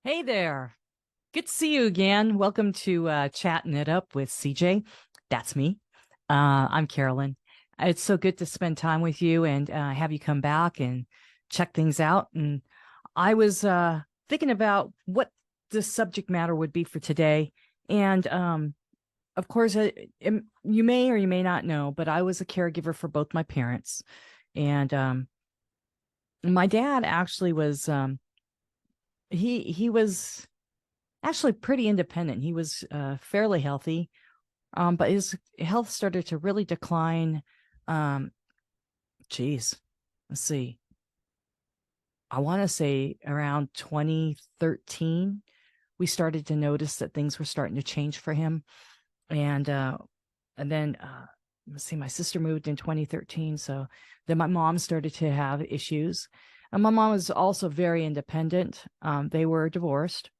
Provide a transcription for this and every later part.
Hey there. Good to see you again. Welcome to Chatting It Up with CJ. That's me. I'm Carolyn. It's so good to spend time with you and have you come back and check things out. And I was thinking about what the subject matter would be for today. And of course, you may or you may not know, but I was a caregiver for both my parents. And my dad actually was he was actually pretty independent. He was fairly healthy, but his health started to really decline. Um, geez, let's see. I want to say around 2013, we started to notice that things were starting to change for him. And then let's see, my sister moved in 2013, so then my mom started to have issues. And my mom was also very independent. They were divorced.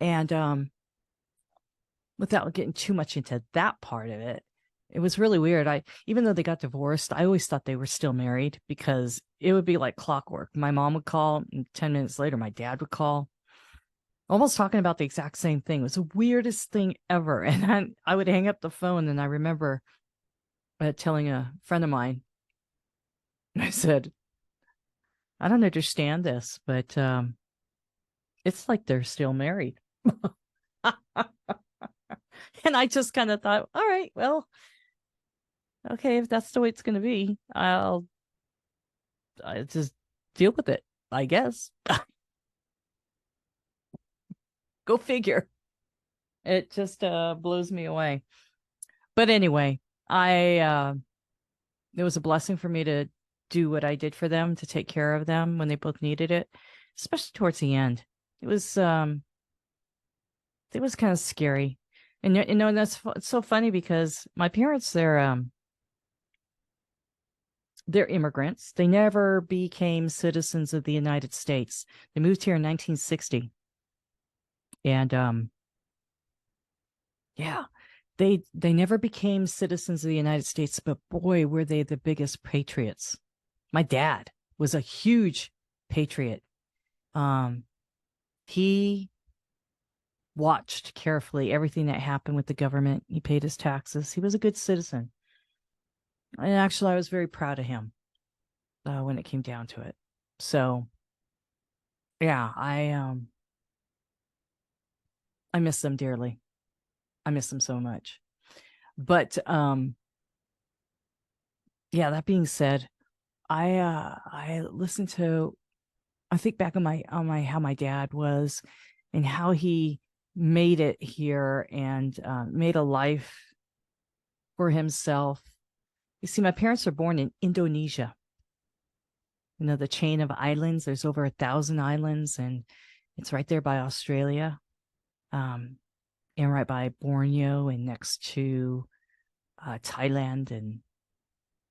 And without getting too much into that part of it, it was really weird. Even though they got divorced, I always thought they were still married because it would be like clockwork. My mom would call, and 10 minutes later, my dad would call, almost talking about the exact same thing. It was the weirdest thing ever. And then I would hang up the phone, and I remember telling a friend of mine, I said, I don't understand this, but it's like they're still married. And I just kind of thought, all right, well, okay, if that's the way it's going to be, I just deal with it, I guess. Go figure. It just blows me away. But anyway, it was a blessing for me to do what I did for them, to take care of them when they both needed it, especially towards the end. It was kind of scary. And that's it's so funny because my parents, they're immigrants. They never became citizens of the United States. They moved here in 1960. And yeah, they never became citizens of the United States, but boy, were they the biggest patriots. My dad was a huge patriot. He watched carefully everything that happened with the government. He paid his taxes. He was a good citizen. And actually, I was very proud of him when it came down to it. So, yeah, I miss them dearly. I miss them so much. But yeah, that being said, I listened to, I think back on my how my dad was and how he made it here and made a life for himself. You see, my parents were born in Indonesia. You know, the chain of islands. There's over 1,000 islands, and it's right there by Australia, and right by Borneo, and next to Thailand and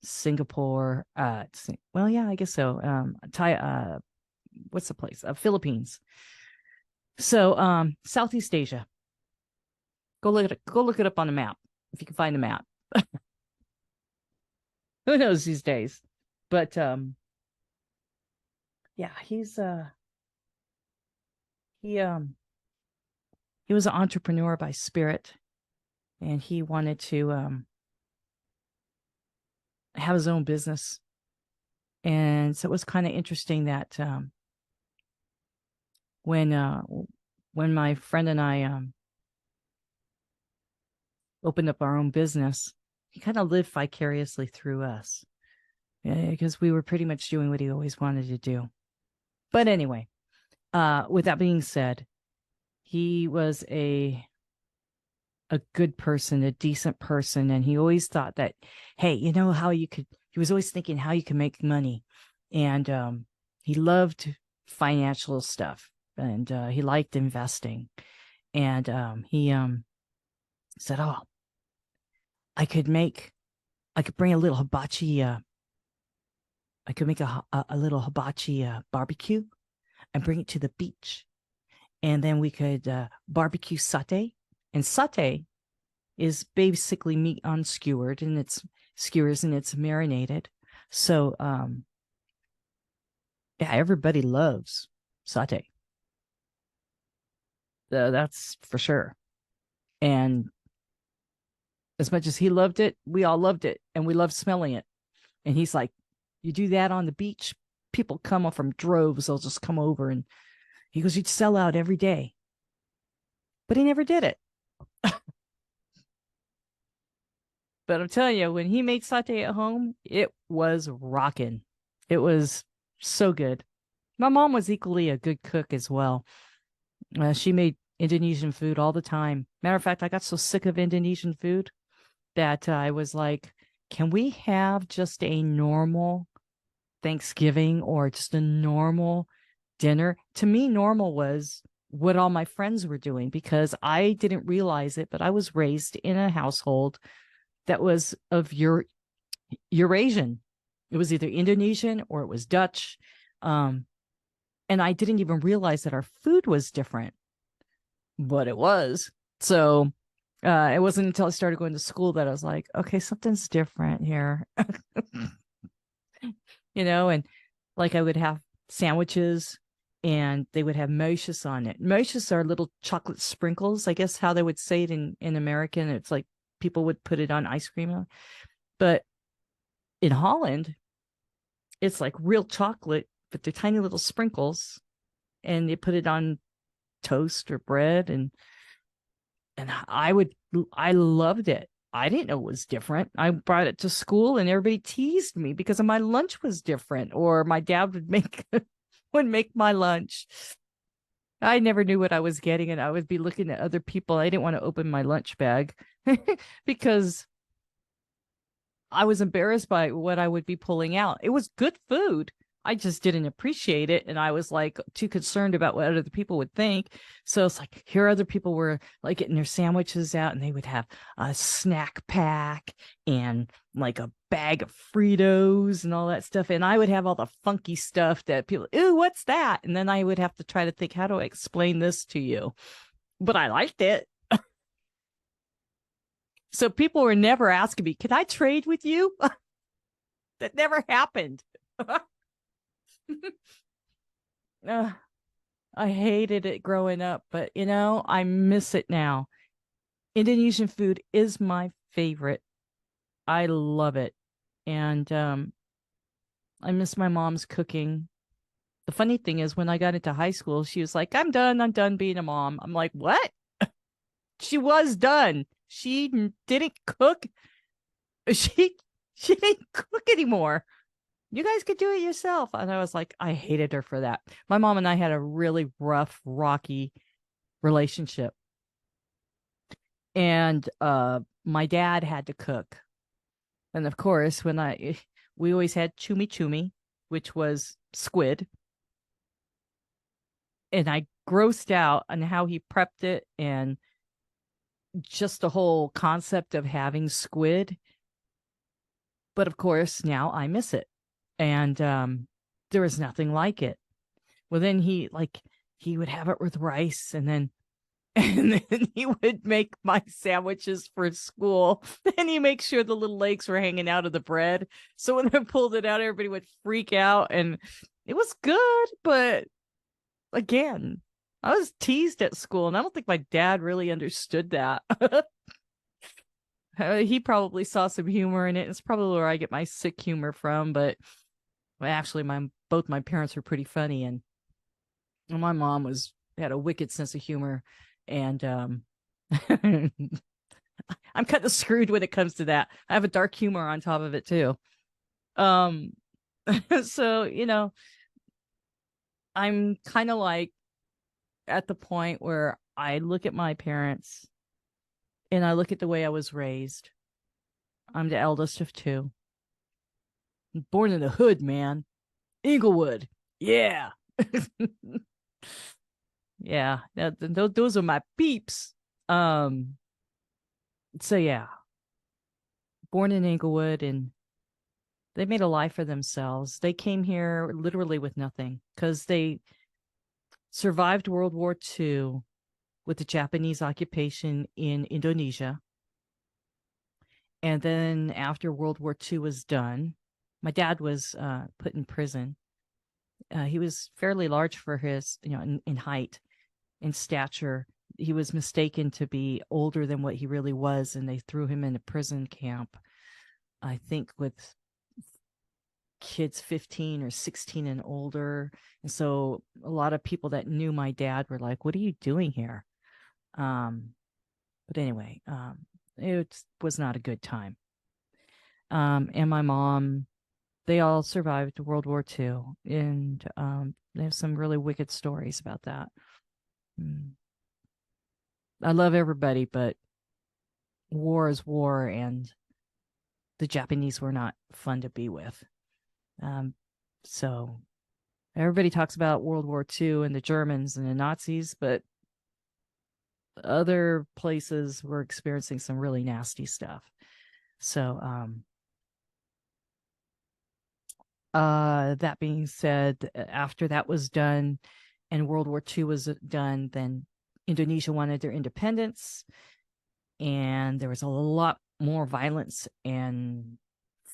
Singapore. Well, yeah, I guess so. What's the place? Philippines. So, Southeast Asia. Go look it up on a map if you can find a map. Who knows these days? But yeah, he he was an entrepreneur by spirit, and he wanted to have his own business. And so it was kind of interesting that when my friend and I opened up our own business, he kind of lived vicariously through us because we were pretty much doing what he always wanted to do. But anyway, with that being said, he was a good person, a decent person, and he always thought that, hey, you know how you could. He was always thinking how you can make money, and he loved financial stuff, and he liked investing, and he said, "Oh, I could bring a little hibachi. I could make a little hibachi barbecue, and bring it to the beach, and then we could barbecue satay." And satay is basically meat unskewered, and it's skewers and it's marinated. So yeah, everybody loves satay. That's for sure. And as much as he loved it, we all loved it, and we loved smelling it. And he's like, you do that on the beach, people come up from droves. They'll just come over, and he goes, you'd sell out every day. But he never did it. But I'm telling you, when he made satay at home, it was rocking. It was so good. My mom was equally a good cook as well. She made Indonesian food all the time. Matter of fact, I got so sick of Indonesian food that I was like, can we have just a normal Thanksgiving or just a normal dinner? To me, normal was what all my friends were doing, because I didn't realize it, but I was raised in a household that was of Eurasian. It was either Indonesian or it was Dutch. And I didn't even realize that our food was different, but it was. So it wasn't until I started going to school that I was like, okay, something's different here. And like I would have sandwiches and they would have mochas on it. Mochas are little chocolate sprinkles, I guess how they would say it in American. It's like people would put it on ice cream. But in Holland, it's like real chocolate, but they're tiny little sprinkles, and you put it on toast or bread, and I loved it. I didn't know it was different. I brought it to school and everybody teased me because my lunch was different, or my dad would make would make my lunch. I never knew what I was getting, and I would be looking at other people. I didn't want to open my lunch bag because I was embarrassed by what I would be pulling out. It was good food. I just didn't appreciate it. And I was like too concerned about what other people would think. So it's like, here other people were like getting their sandwiches out, and they would have a snack pack and like a bag of Fritos and all that stuff. And I would have all the funky stuff that people, ooh, what's that? And then I would have to try to think, how do I explain this to you? But I liked it. So people were never asking me, can I trade with you? That never happened. I hated it growing up, but I miss it now. Indonesian food is my favorite. I love it. And I miss my mom's cooking. The funny thing is, when I got into high school, she was like, I'm done being a mom. I'm like, what? She was done. She didn't cook. She didn't cook anymore. You guys could do it yourself. And I was like, I hated her for that. My mom and I had a really rough, rocky relationship. And my dad had to cook. And of course, we always had chumi chumi, which was squid. And I grossed out on how he prepped it and just the whole concept of having squid. But of course, now I miss it. And there was nothing like it. Well, then he would have it with rice, and then he would make my sandwiches for school. And he makes sure the little legs were hanging out of the bread. So when I pulled it out, everybody would freak out. And it was good, but again, I was teased at school, and I don't think my dad really understood that. He probably saw some humor in it. It's probably where I get my sick humor from, but actually both my parents were pretty funny, and my mom had a wicked sense of humor, and I'm kind of screwed when it comes to that. I have a dark humor on top of it too. So I'm kind of like at the point where I look at my parents and I look at the way I was raised. I'm the eldest of two. Born in the hood, man. Inglewood. Yeah. Yeah. Those are my peeps. So yeah. Born in Inglewood, and they made a life for themselves. They came here literally with nothing because they survived World War II with the Japanese occupation in Indonesia. And then after World War II was done, my dad was put in prison. He was fairly large for his, in height, in stature. he was mistaken to be older than what he really was, and they threw him in a prison camp, I think with kids 15 or 16 and older. And so a lot of people that knew my dad were like, what are you doing here? But anyway, it was not a good time. And my mom, they all survived World War II, and they have some really wicked stories about that. I love everybody, but war is war, and the Japanese were not fun to be with. So everybody talks about World War II and the Germans and the Nazis, but other places were experiencing some really nasty stuff. So that being said, after that was done and World War II was done, then Indonesia wanted their independence, and there was a lot more violence on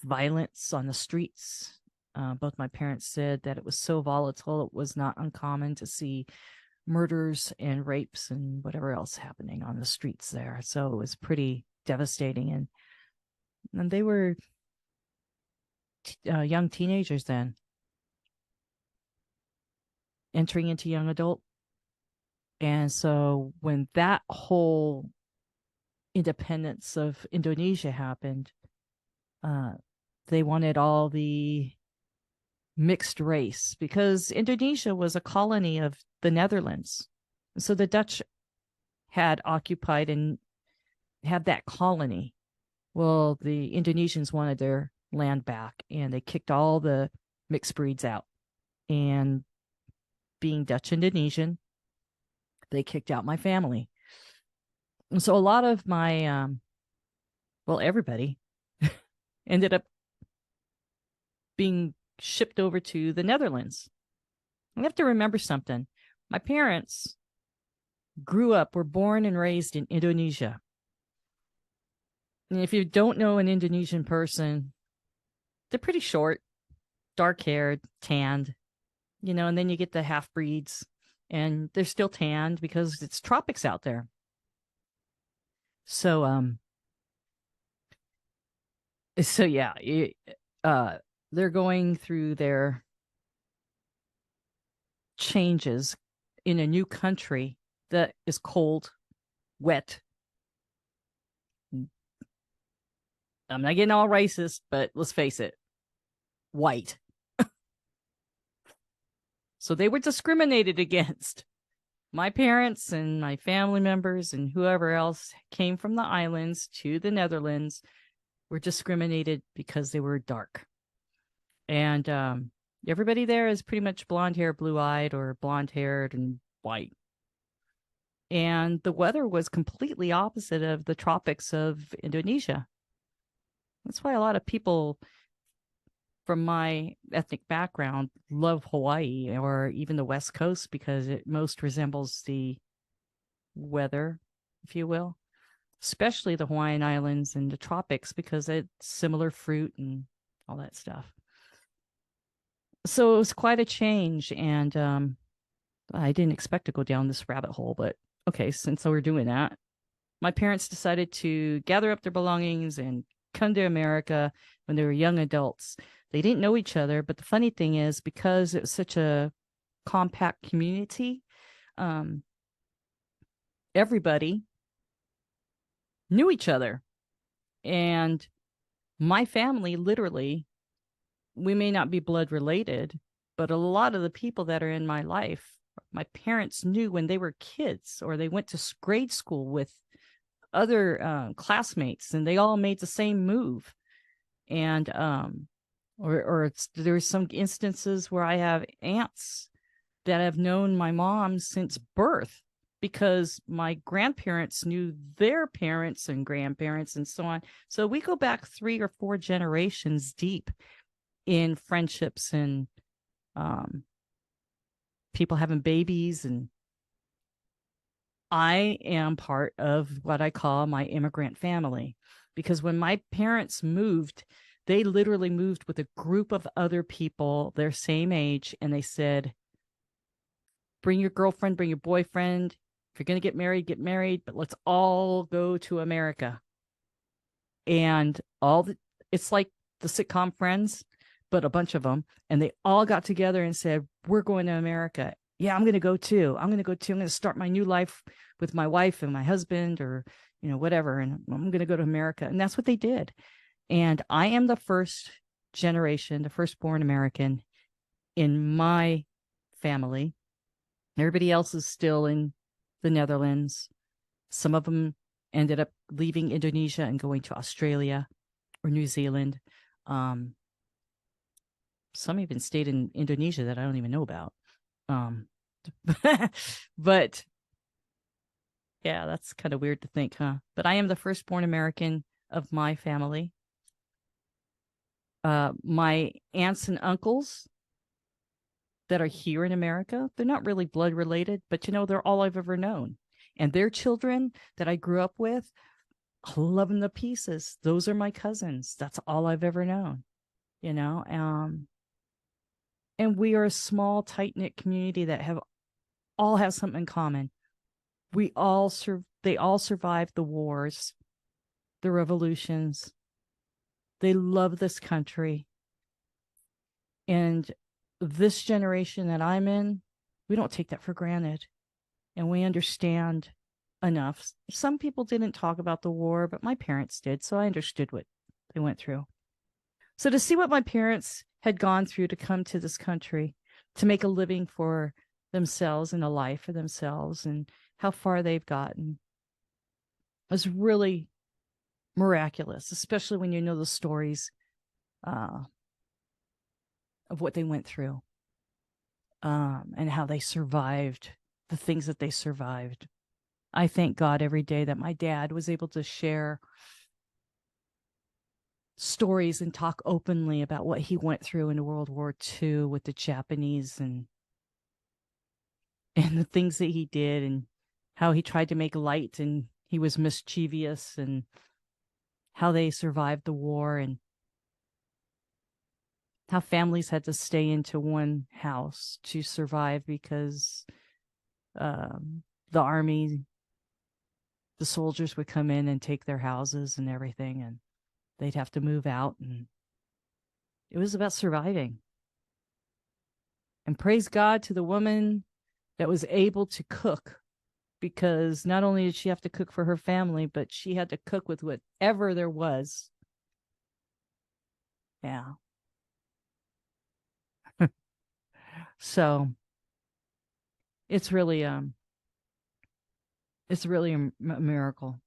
the streets. Both my parents said that it was so volatile, it was not uncommon to see murders and rapes and whatever else happening on the streets there. So it was pretty devastating. And they were young teenagers then, entering into young adult. And so when that whole independence of Indonesia happened, they wanted all the mixed race, because Indonesia was a colony of the Netherlands. So the Dutch had occupied and had that colony. Well, the Indonesians wanted their land back, and they kicked all the mixed breeds out. And being Dutch Indonesian, they kicked out my family. And so a lot of my, everybody ended up being shipped over to the Netherlands. You have to remember something. My parents were born and raised in Indonesia. And if you don't know an Indonesian person, they're pretty short, dark-haired, tanned, and then you get the half-breeds, and they're still tanned because it's tropics out there. So, yeah, they're going through their changes in a new country that is cold, wet. I'm not getting all racist, but let's face it, white. So they were discriminated against. My parents and my family members and whoever else came from the islands to the Netherlands were discriminated because they were dark. And everybody there is pretty much blonde hair, blue-eyed, or blonde-haired and white. And the weather was completely opposite of the tropics of Indonesia. That's why a lot of people from my ethnic background love Hawaii or even the West Coast, because it most resembles the weather, if you will, especially the Hawaiian Islands and the tropics, because it's similar fruit and all that stuff. So it was quite a change, and I didn't expect to go down this rabbit hole, but okay, since we're doing that, my parents decided to gather up their belongings and come to America when they were young adults. They didn't know each other, but the funny thing is, because it was such a compact community, everybody knew each other. And my family, literally, we may not be blood related, but a lot of the people that are in my life, my parents knew when they were kids, or they went to grade school with other classmates, and they all made the same move. And there's some instances where I have aunts that have known my mom since birth, because my grandparents knew their parents and grandparents and so on. So we go back 3 or 4 generations deep in friendships and people having babies. And I am part of what I call my immigrant family, because when my parents moved, they literally moved with a group of other people their same age, and they said, bring your girlfriend, bring your boyfriend, If you're going to get married, but let's all go to America. And it's like the sitcom Friends, but a bunch of them. And they all got together and said, we're going to America. Yeah, I'm going to go too. I'm going to start my new life with my wife and my husband, or, whatever. And I'm going to go to America. And that's what they did. And I am the first generation, the firstborn American in my family. Everybody else is still in the Netherlands. Some of them ended up leaving Indonesia and going to Australia or New Zealand. Some even stayed in Indonesia that I don't even know about. But yeah, that's kind of weird to think, huh? But I am the firstborn American of my family. My aunts and uncles that are here in America, they're not really blood related, but they're all I've ever known. And their children that I grew up with, I love them to pieces. Those are my cousins. That's all I've ever known, and we are a small, tight-knit community that all have something in common. They all survived the wars, the revolutions. They love this country. And this generation that I'm in, we don't take that for granted. And we understand enough. Some people didn't talk about the war, but my parents did. So I understood what they went through. So to see what my parents had gone through to come to this country, to make a living for themselves and a life for themselves, and how far they've gotten, was really miraculous, especially when you know the stories of what they went through, and how they survived the things that they survived. I thank God every day that my dad was able to share stories and talk openly about what he went through in World War II with the Japanese, and the things that he did, and how he tried to make light, and he was mischievous, and how they survived the war, and how families had to stay into one house to survive because the army, the soldiers would come in and take their houses and everything, and they'd have to move out. And it was about surviving. And praise God to the woman that was able to cook, because not only did she have to cook for her family, but she had to cook with whatever there was. Yeah. So it's really a miracle.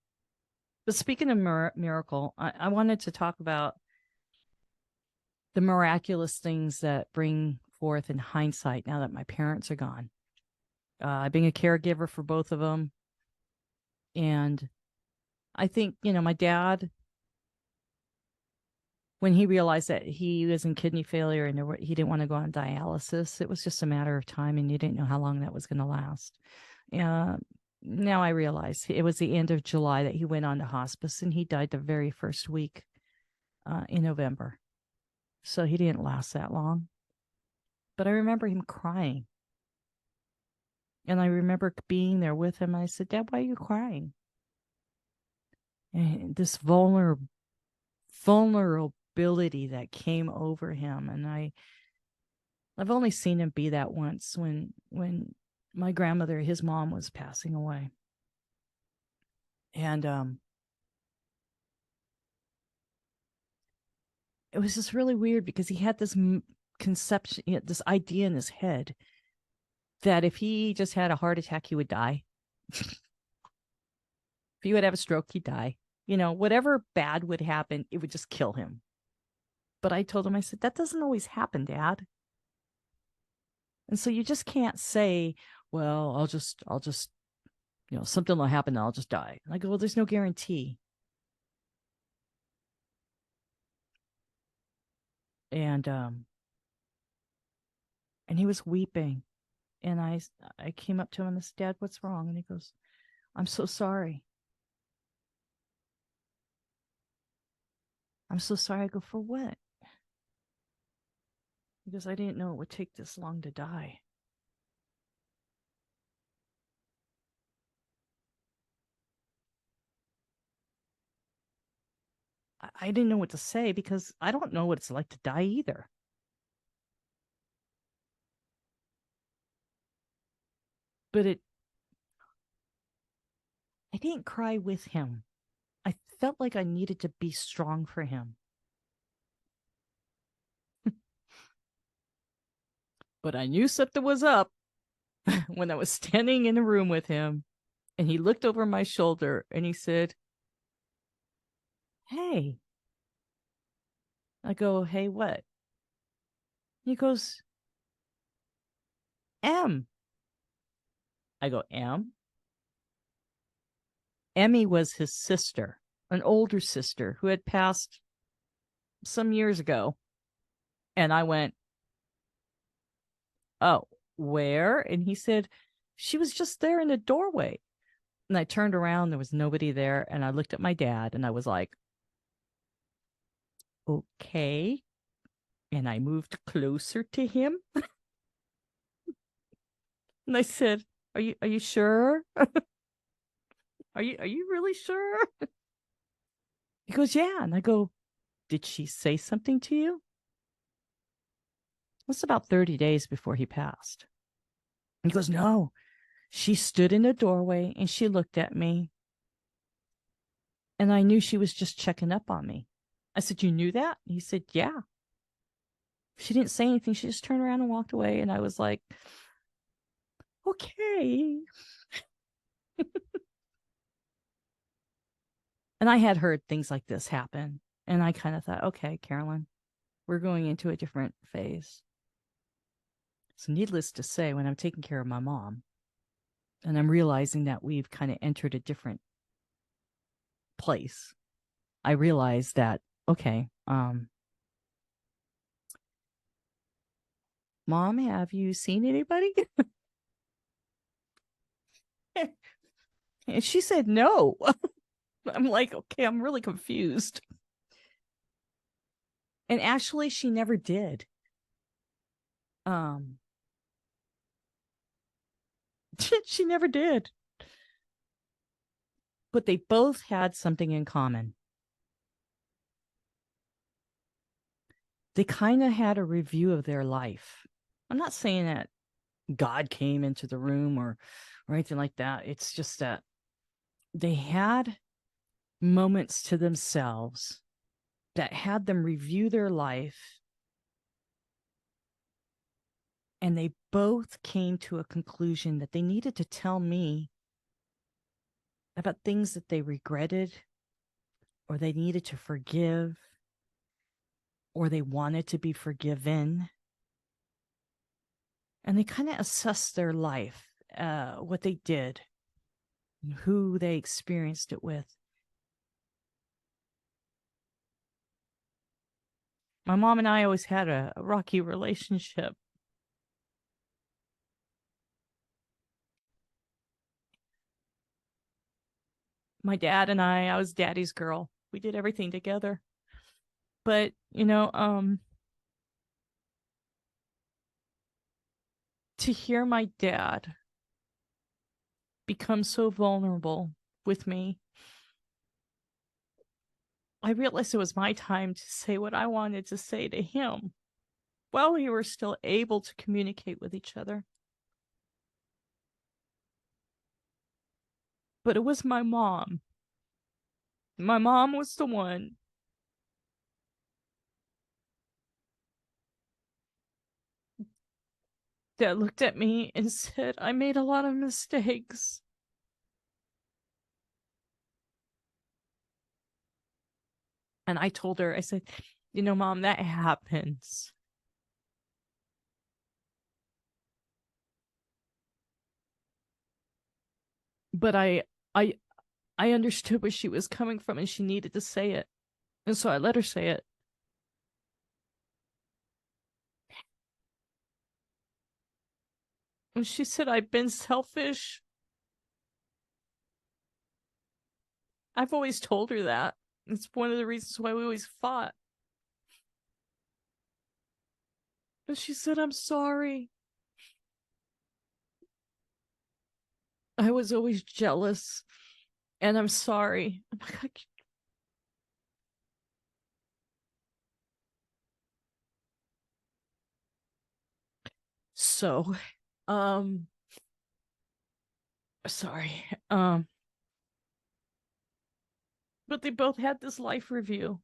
But speaking of miracle, I wanted to talk about the miraculous things that bring forth in hindsight now that my parents are gone. Being a caregiver for both of them. And I think, my dad, when he realized that he was in kidney failure and he didn't want to go on dialysis, it was just a matter of time, and you didn't know how long that was going to last. Now I realize it was the end of July that he went on to hospice, and he died the very first week in November. So he didn't last that long. But I remember him crying. And I remember being there with him. And I said, Dad, why are you crying? And this vulnerability that came over him. And I've only seen him be that once, when my grandmother, his mom, was passing away. And it was just really weird, because he had this conception, this idea in his head that if he just had a heart attack, he would die. If he would have a stroke, he'd die. Whatever bad would happen, it would just kill him. But I told him, I said, that doesn't always happen, Dad. And so you just can't say, well, I'll just, something will happen and I'll just die. And I go, well, there's no guarantee. And he was weeping. And I came up to him and I said, Dad, what's wrong? And he goes, I'm so sorry. I'm so sorry. I go, for what? He goes, I didn't know it would take this long to die. I didn't know what to say because I don't know what it's like to die either. But I didn't cry with him. I felt like I needed to be strong for him. But I knew something was up when I was standing in a room with him and he looked over my shoulder and he said, "Hey." I go, "Hey, what?" He goes, "M." I go, "M?" Emmy was his sister, an older sister who had passed some years ago. And I went, "Oh, where?" And he said, "She was just there in the doorway." And I turned around, there was nobody there. And I looked at my dad and I was like, "Okay." And I moved closer to him. And I said, "Are you sure? Are you really sure?" He goes, "Yeah." And I go, "Did she say something to you?" It was about 30 days before he passed. He goes, "No, she stood in the doorway and she looked at me. And I knew she was just checking up on me." I said, "You knew that?" He said, "Yeah." She didn't say anything. She just turned around and walked away. And I was like, "Okay." And I had heard things like this happen. And I kind of thought, okay, Carolyn, we're going into a different phase. So, needless to say, when I'm taking care of my mom and I'm realizing that we've kind of entered a different place, I realized that, okay, Mom, have you seen anybody? And she said no. I'm like, okay, I'm really confused. And actually, she never did. Um, she never did. But they both had something in common. They kind of had a review of their life. I'm not saying that God came into the room or anything like that. It's just that they had moments to themselves that had them review their life, and they both came to a conclusion that they needed to tell me about things that they regretted or they needed to forgive or they wanted to be forgiven. And they kind of assessed their life, what they did, who they experienced it with. My mom and I always had a rocky relationship. My dad and I was daddy's girl. We did everything together. But, to hear my dad become so vulnerable with me, I realized it was my time to say what I wanted to say to him while we were still able to communicate with each other. But it was my mom. My mom was the one that looked at me and said, "I made a lot of mistakes." And I told her, I said, "Mom, that happens." But I I understood where she was coming from and she needed to say it. And so I let her say it. And she said, "I've been selfish." I've always told her that. It's one of the reasons why we always fought. And she said, "I'm sorry. I was always jealous. And I'm sorry." I'm like, So, sorry. But they both had this life review.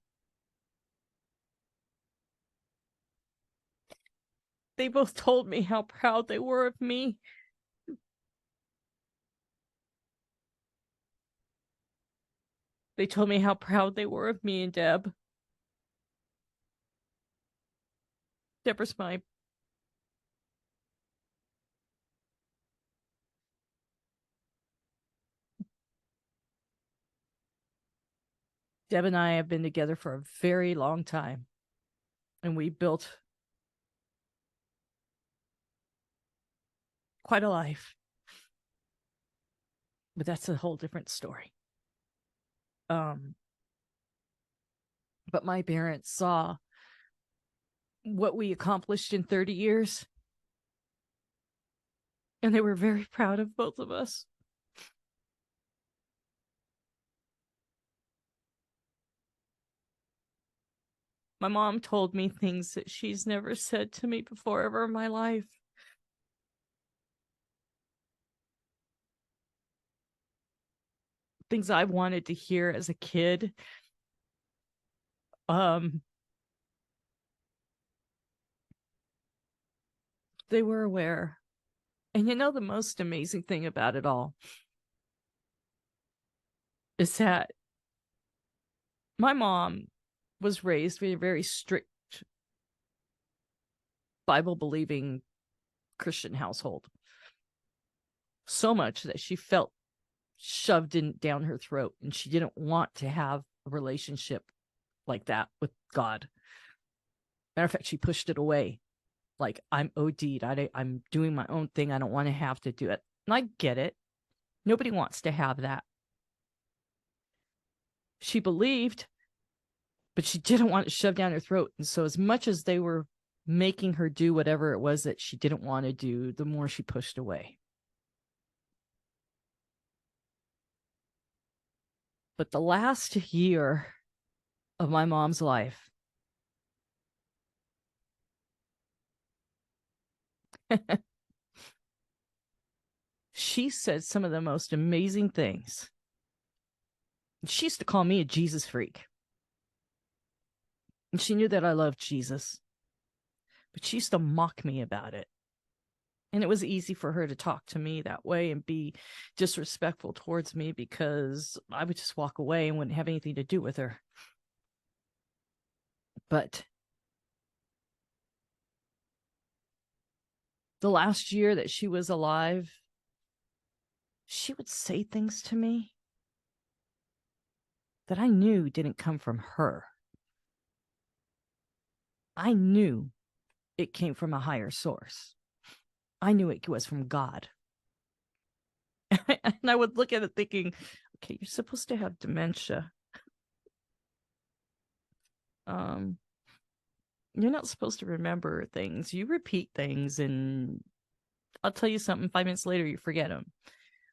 They both told me how proud they were of me. They told me how proud they were of me and Deb. Deborah's my Deb and I have been together for a very long time, and we built quite a life. But that's a whole different story. But my parents saw what we accomplished in 30 years, and they were very proud of both of us. My mom told me things that she's never said to me before ever in my life. Things I wanted to hear as a kid. They were aware. And you know, the most amazing thing about it all is that my mom was raised in a very strict Bible believing Christian household. So much that she felt shoved in down her throat, and she didn't want to have a relationship like that with God. Matter of fact, she pushed it away. Like, I'm OD'd. I'm doing my own thing. I don't want to have to do it. And I get it. Nobody wants to have that. She believed, but she didn't want it shoved down her throat. And so as much as they were making her do whatever it was that she didn't want to do, the more she pushed away. But the last year of my mom's life, she said some of the most amazing things. She used to call me a Jesus freak. And she knew that I loved Jesus. But she used to mock me about it. And it was easy for her to talk to me that way and be disrespectful towards me, because I would just walk away and wouldn't have anything to do with her. But the last year that she was alive, she would say things to me that I knew didn't come from her. I knew it came from a higher source. I knew it was from God. And I would look at it thinking, okay, you're supposed to have dementia. You're not supposed to remember things. You repeat things, and I'll tell you something, 5 minutes later, you forget them.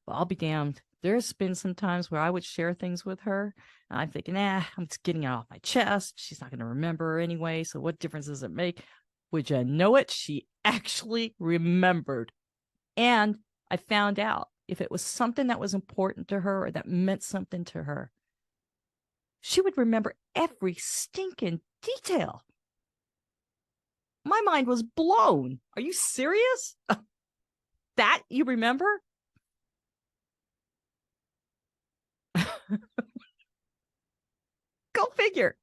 Well, I'll be damned. There's been some times where I would share things with her, and I'm thinking, I'm just getting it off my chest. She's not going to remember anyway, so what difference does it make? Would you know it? She actually remembered. And I found out if it was something that was important to her or that meant something to her, she would remember every stinking detail. My mind was blown. Are you serious? That you remember? Go figure.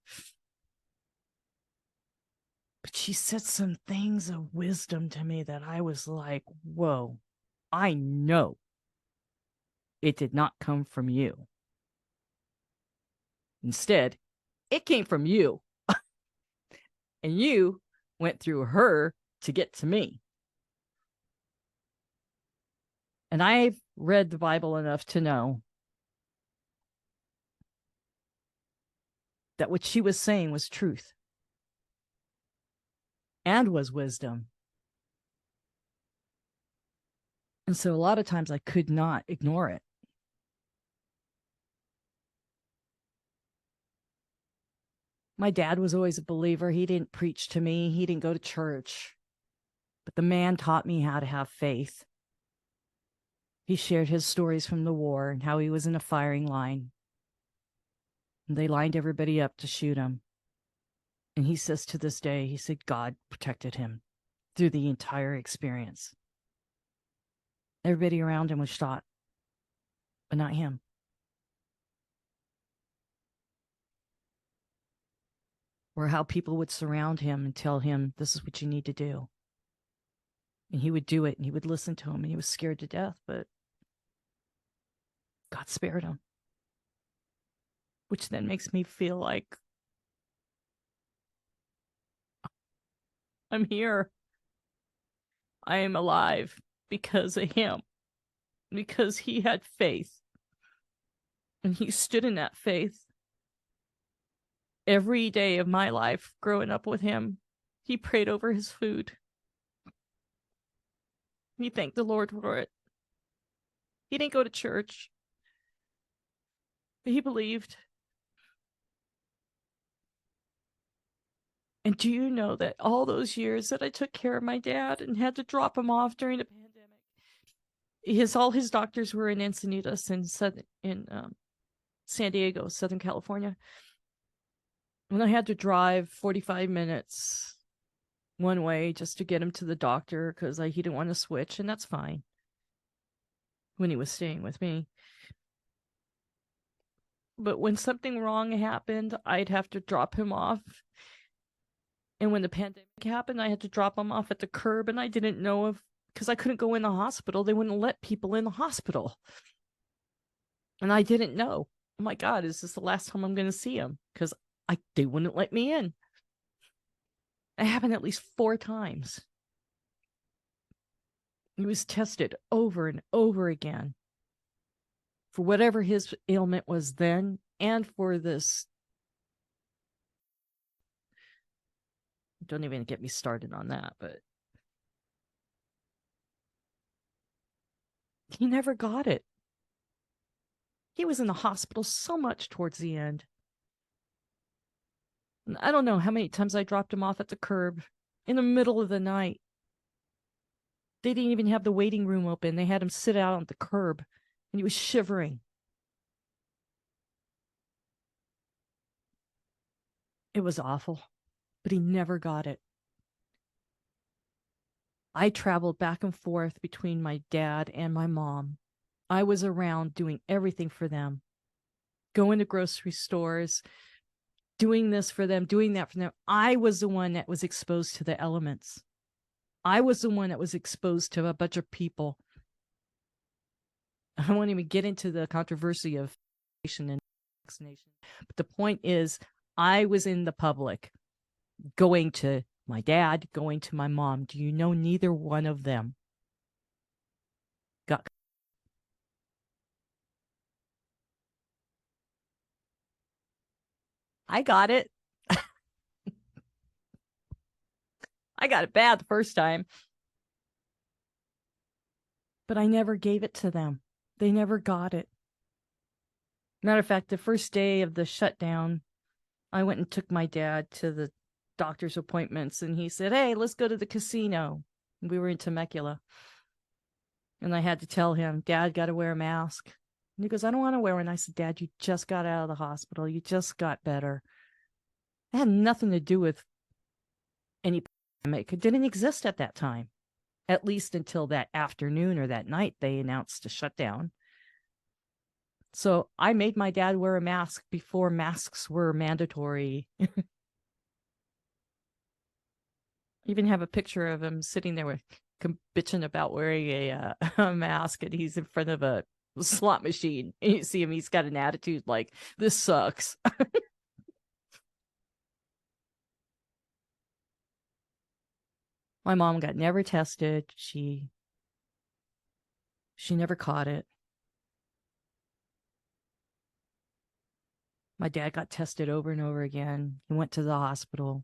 But she said some things of wisdom to me that I was like, whoa, I know it did not come from you. Instead, it came from you. And you went through her to get to me. And I've read the Bible enough to know that what she was saying was truth and was wisdom. And so a lot of times I could not ignore it. My dad was always a believer. He didn't preach to me. He didn't go to church. But the man taught me how to have faith. He shared his stories from the war and how he was in a firing line. And they lined everybody up to shoot him. And he says to this day, he said, God protected him through the entire experience. Everybody around him was shot, but not him. Or how people would surround him and tell him, this is what you need to do. And he would do it, and he would listen to him, and he was scared to death, but God spared him. Which then makes me feel like I'm here. I am alive because of him, because he had faith. And he stood in that faith. Every day of my life growing up with him, he prayed over his food. He thanked the Lord for it. He didn't go to church, but he believed. And do you know that all those years that I took care of my dad and had to drop him off during the pandemic, all his doctors were in Encinitas in San Diego, Southern California. And I had to drive 45 minutes one way just to get him to the doctor because he didn't want to switch, and that's fine when he was staying with me. But when something wrong happened, I'd have to drop him off. And when the pandemic happened, I had to drop him off at the curb, and I didn't know because I couldn't go in the hospital. They wouldn't let people in the hospital. And I didn't know. Oh my God, is this the last time I'm going to see him? Because they wouldn't let me in. It happened at least 4 times. He was tested over and over again for whatever his ailment was then, and for this. Don't even get me started on that, but he never got it. He was in the hospital so much towards the end. And I don't know how many times I dropped him off at the curb in the middle of the night. They didn't even have the waiting room open. They had him sit out on the curb, and he was shivering. It was awful, but he never got it. I traveled back and forth between my dad and my mom. I was around doing everything for them, going to grocery stores, doing this for them, doing that for them. I was the one that was exposed to the elements. I was the one that was exposed to a bunch of people. I won't even get into the controversy of vaccination, but the point is, I was in the public, going to my dad, going to my mom. Do you know neither one of them got? I got it. I got it bad the first time, but I never gave it to them. They never got it. Matter of fact, the first day of the shutdown, I went and took my dad to the doctor's appointments, and he said, hey, let's go to the casino. We were in Temecula. And I had to tell him, Dad, got to wear a mask. And he goes, I don't want to wear one. I said, Dad, you just got out of the hospital. You just got better. It had nothing to do with any pandemic. It didn't exist at that time, at least until that afternoon or that night they announced a shutdown. So I made my dad wear a mask before masks were mandatory. Even have a picture of him sitting there with bitching about wearing a mask, and he's in front of a slot machine. And you see him, he's got an attitude like, this sucks. My mom got never tested. She never caught it. My dad got tested over and over again. He went to the hospital,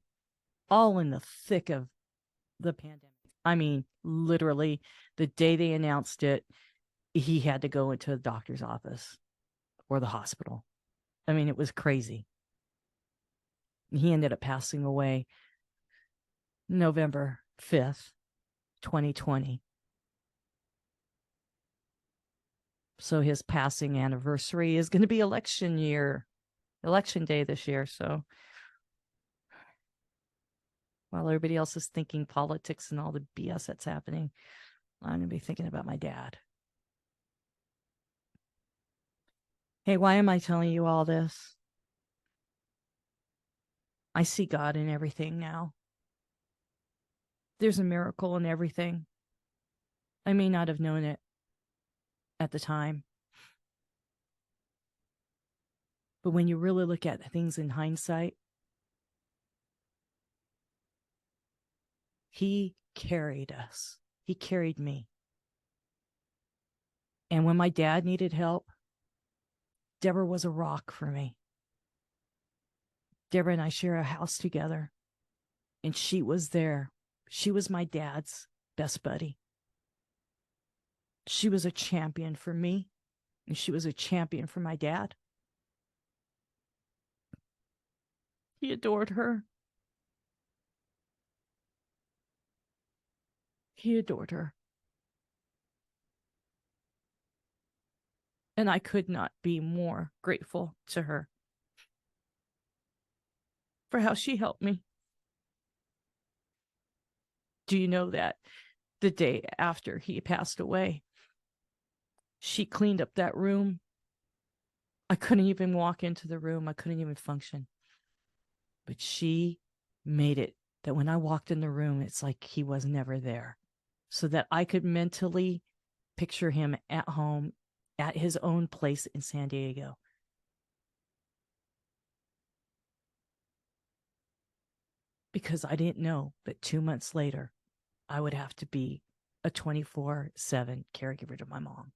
all in the thick of the pandemic. I mean, literally, the day they announced it, he had to go into the doctor's office or the hospital. I mean, it was crazy. He ended up passing away November 5th, 2020. So his passing anniversary is going to be election day this year. So while everybody else is thinking politics and all the BS that's happening, I'm going to be thinking about my dad. Hey, why am I telling you all this? I see God in everything now. There's a miracle in everything. I may not have known it at the time, but when you really look at things in hindsight, he carried us. He carried me. And when my dad needed help, Deborah was a rock for me. Deborah and I share a house together, and she was there. She was my dad's best buddy. She was a champion for me, and she was a champion for my dad. He adored her. He adored her. And I could not be more grateful to her for how she helped me. Do you know that the day after he passed away, she cleaned up that room? I couldn't even walk into the room. I couldn't even function. But she made it that when I walked in the room, it's like he was never there, so that I could mentally picture him at home at his own place in San Diego. Because I didn't know that 2 months later, I would have to be a 24/7 caregiver to my mom.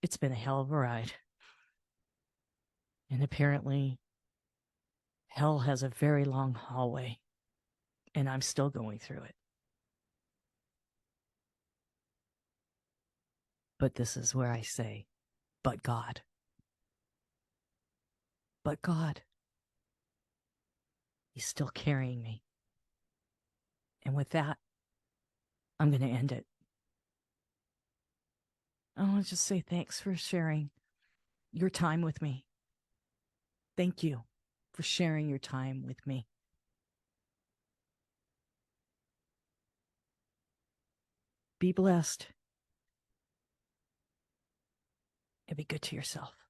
It's been a hell of a ride. And apparently, hell has a very long hallway, and I'm still going through it. But this is where I say, but God. But God. He's still carrying me. And with that, I'm going to end it. I want to just say thanks for sharing your time with me. Thank you for sharing your time with me. Be blessed and be good to yourself.